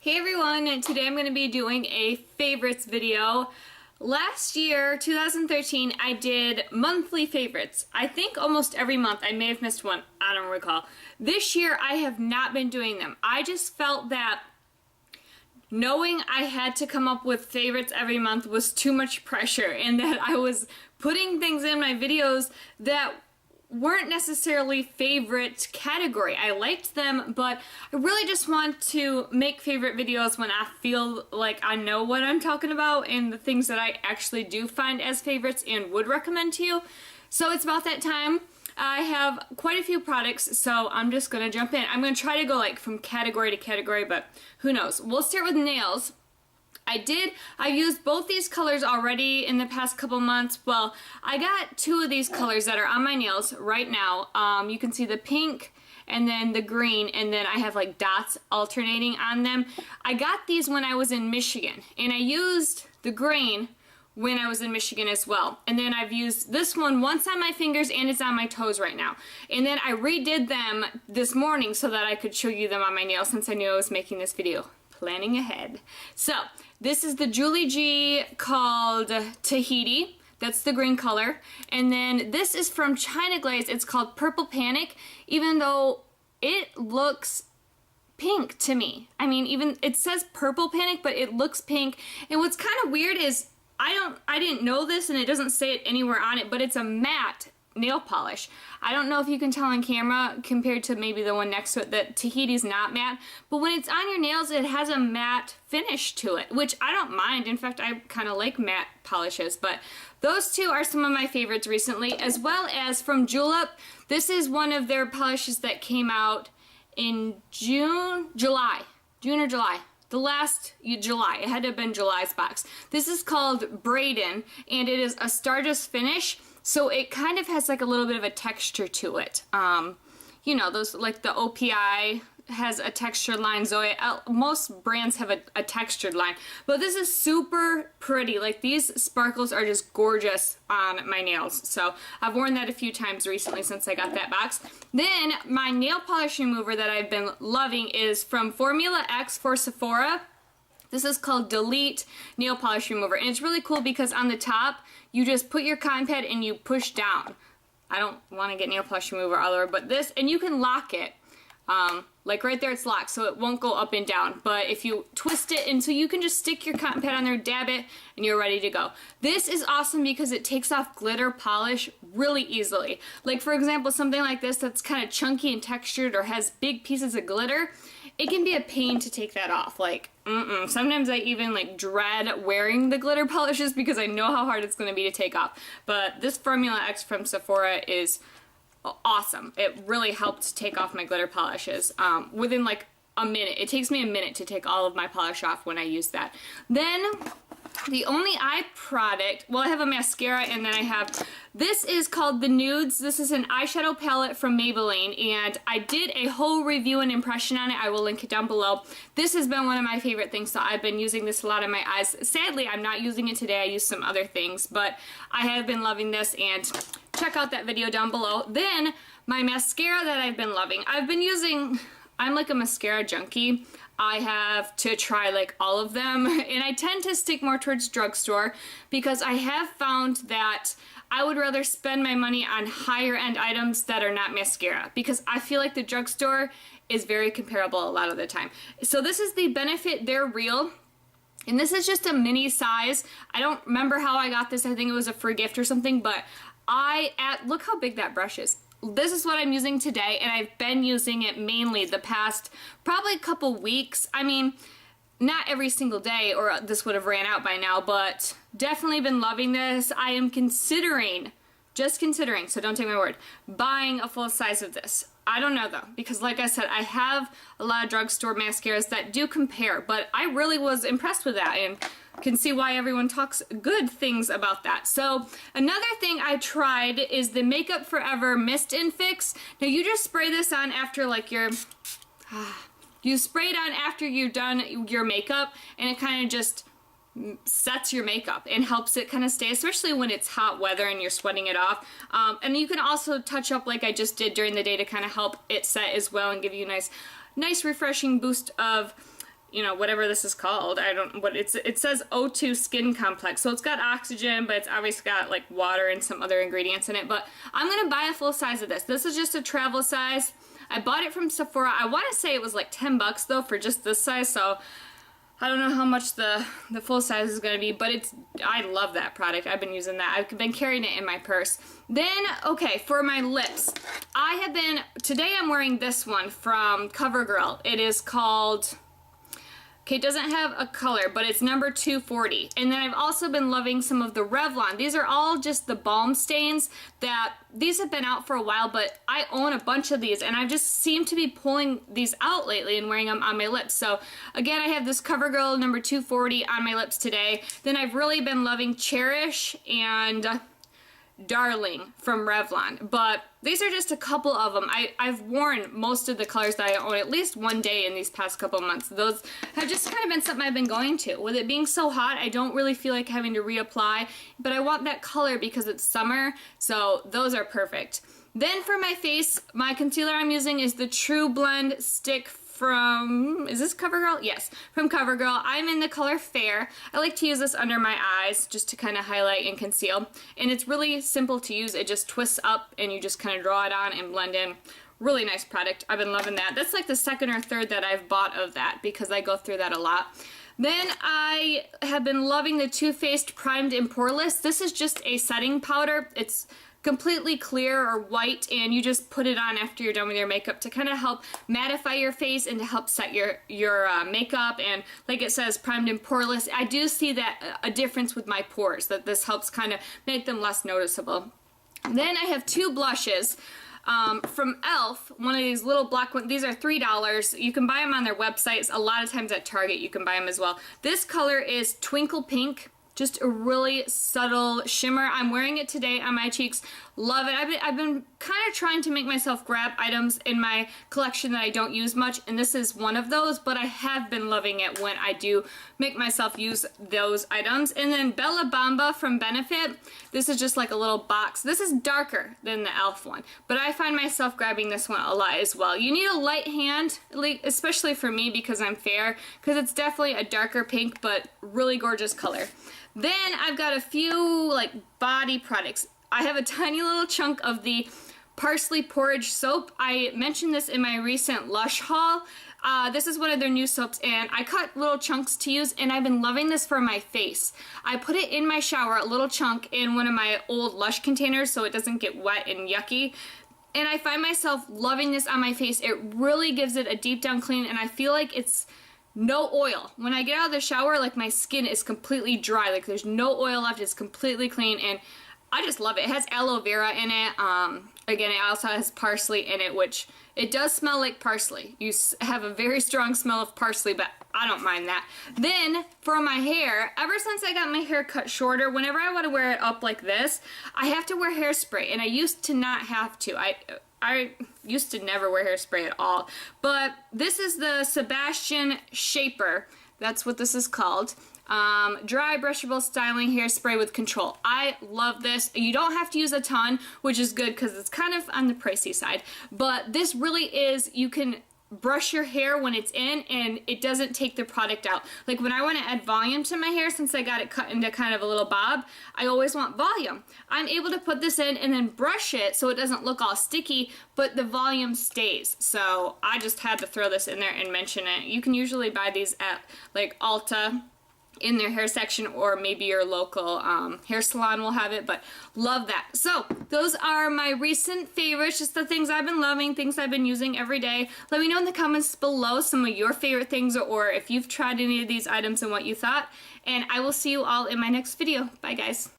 Hey everyone, and today I'm going to be doing a favorites video. Last year, 2013, I did monthly favorites. I think almost every month. I may have missed one. I don't recall. This year, I have not been doing them. I just felt that knowing I had to come up with favorites every month was too much pressure, and that I was putting things in my videos that weren't necessarily favorite category. I liked them, but I really just want to make favorite videos when I feel like I know what I'm talking about and the things that I actually do find as favorites and would recommend to you. So it's about that time. I have quite a few products, so I'm just gonna jump in. I'm gonna try to go like from category to category, but who knows. We'll start with nails. I've used both these colors already in the past couple months. Well, I got two of these colors that are on my nails right now. You can see the pink and then the green, and then I have like dots alternating on them. I got these when I was in Michigan, and I used the green when I was in Michigan as well. And then I've used this one once on my fingers, and it's on my toes right now. And then I redid them this morning so that I could show you them on my nails, since I knew I was making this video. Planning ahead. So this is the Julie G called Tahiti. That's the green color. And then this is from China Glaze. It's called Purple Panic, even though it looks pink to me. I mean, even it says Purple Panic, but it looks pink. And what's kind of weird is I didn't know this, and it doesn't say it anywhere on it, but it's a matte nail polish. I don't know if you can tell on camera compared to maybe the one next to it that Tahiti's not matte, but when it's on your nails it has a matte finish to it, which I don't mind. In fact, I kind of like matte polishes, but those two are some of my favorites recently, as well as from Julep. This is one of their polishes that came out in June or July. The last July. It had to have been July's box. This is called Braiden, and it is a Stardust finish, so it kind of has like a little bit of a texture to it. You know, those like the OPI has a textured line. Most brands have a textured line, but this is super pretty. Like, these sparkles are just gorgeous on my nails. So I've worn that a few times recently since I got that box. Then my nail polish remover that I've been loving is from Formula X for Sephora. This is called Delete Nail Polish Remover, and it's really cool because on the top you just put your cotton pad and you push down. I don't want to get nail polish remover all over, but this, and you can lock it. Like right there it's locked, so it won't go up and down, but if you twist it, and so you can just stick your cotton pad on there, dab it, and you're ready to go. This is awesome because it takes off glitter polish really easily. Like, for example, something like this that's kind of chunky and textured or has big pieces of glitter, it can be a pain to take that off. Like, sometimes I even like dread wearing the glitter polishes because I know how hard it's going to be to take off. But this Formula X from Sephora is awesome. It really helped take off my glitter polishes within like a minute. It takes me a minute to take all of my polish off when I use that. Then the only eye product, well, I have a mascara, and then I have, this is called the Nudes. This is an eyeshadow palette from Maybelline, and I did a whole review and impression on it. I will link it down below. This has been one of my favorite things, so I've been using this a lot on my eyes. Sadly, I'm not using it today. I used some other things, but I have been loving this, and check out that video down below. Then my mascara that I've been loving. I'm like a mascara junkie. I have to try like all of them, and I tend to stick more towards drugstore because I have found that I would rather spend my money on higher end items that are not mascara, because I feel like the drugstore is very comparable a lot of the time. So this is the Benefit They're Real. And this is just a mini size. I don't remember how I got this. I think it was a free gift or something, but look how big that brush is. This is what I'm using today, and I've been using it mainly the past probably couple weeks. I mean, not every single day, or this would have ran out by now, but definitely been loving this. I am just considering, so don't take my word, buying a full size of this. I don't know though, because like I said, I have a lot of drugstore mascaras that do compare, but I really was impressed with that, and can see why everyone talks good things about that. So another thing I tried is the Makeup Forever Mist and Fix. Now you just spray this on after like you spray it on after you're done your makeup, and it kind of just sets your makeup and helps it kind of stay, especially when it's hot weather and you're sweating it off. And you can also touch up like I just did during the day to kind of help it set as well and give you a nice refreshing boost of you know, whatever this is called. I don't, what it says O2 Skin Complex. So it's got oxygen, but it's obviously got like water and some other ingredients in it. But I'm going to buy a full size of this. This is just a travel size. I bought it from Sephora. I want to say it was like 10 bucks though for just this size. So I don't know how much the full size is going to be, but I love that product. I've been using that. I've been carrying it in my purse. Then, okay, for my lips, today I'm wearing this one from Covergirl. It is called, okay, it doesn't have a color, but it's number 240. And then I've also been loving some of the Revlon. These are all just the balm stains these have been out for a while, but I own a bunch of these and I just seem to be pulling these out lately and wearing them on my lips. So again, I have this CoverGirl number 240 on my lips today. Then I've really been loving Cherish and Darling from Revlon, but these are just a couple of them. I've worn most of the colors that I own at least one day in these past couple months. Those have just kind of been something I've been going to. With it being so hot, I don't really feel like having to reapply, but I want that color because it's summer, so those are perfect. Then for my face, my concealer I'm using is the Trublend stick from, is this CoverGirl? Yes, from CoverGirl. I'm in the color Fair. I like to use this under my eyes just to kind of highlight and conceal. And it's really simple to use. It just twists up and you just kind of draw it on and blend in. Really nice product. I've been loving that. That's like the second or third that I've bought of that because I go through that a lot. Then I have been loving the Faced Primed Poreless. This is just a setting powder. It's completely clear or white, and you just put it on after you're done with your makeup to kind of help mattify your face and to help set your makeup. And like it says, primed and poreless. I do see that a difference with my pores, that this helps kind of make them less noticeable. Then I have two blushes from e.l.f. One of these little black ones. These are $3. You can buy them on their websites. A lot of times at Target you can buy them as well. This color is Twinkle Pink. Just a really subtle shimmer. I'm wearing it today on my cheeks. Love it. I've been kind of trying to make myself grab items in my collection that I don't use much, and this is one of those, but I have been loving it when I do make myself use those items. And then Bella Bamba from Benefit. This is just like a little box. This is darker than the e.l.f. one, but I find myself grabbing this one a lot as well. You need a light hand, especially for me because I'm fair, because it's definitely a darker pink, but really gorgeous color. Then I've got a few like body products. I have a tiny little chunk of the Parsley Porridge soap. I mentioned this in my recent Lush haul. This is one of their new soaps, and I cut little chunks to use, and I've been loving this for my face. I put it in my shower, a little chunk, in one of my old Lush containers so it doesn't get wet and yucky. And I find myself loving this on my face. It really gives it a deep down clean, and I feel like it's no oil. When I get out of the shower, like my skin is completely dry. Like there's no oil left. It's completely clean, and I just love it. It has aloe vera in it. Again, it also has parsley in it, which it does smell like parsley. You have a very strong smell of parsley, but I don't mind that. Then for my hair, ever since I got my hair cut shorter, whenever I want to wear it up like this, I have to wear hairspray, and I used to not have to. I used to never wear hairspray at all, but this is the Sebastian Shaper. That's what this is called. Dry brushable styling hairspray with control. I love this. You don't have to use a ton, which is good because it's kind of on the pricey side, but this really is, you can brush your hair when it's in and it doesn't take the product out. Like when I want to add volume to my hair, since I got it cut into kind of a little bob, I always want volume. I'm able to put this in and then brush it so it doesn't look all sticky, but the volume stays. So I just had to throw this in there and mention it. You can usually buy these at like Ulta in their hair section, or maybe your local hair salon will have it, but love that. So those are my recent favorites, just the things I've been loving, things I've been using every day. Let me know in the comments below some of your favorite things, or if you've tried any of these items and what you thought, and I will see you all in my next video. Bye guys.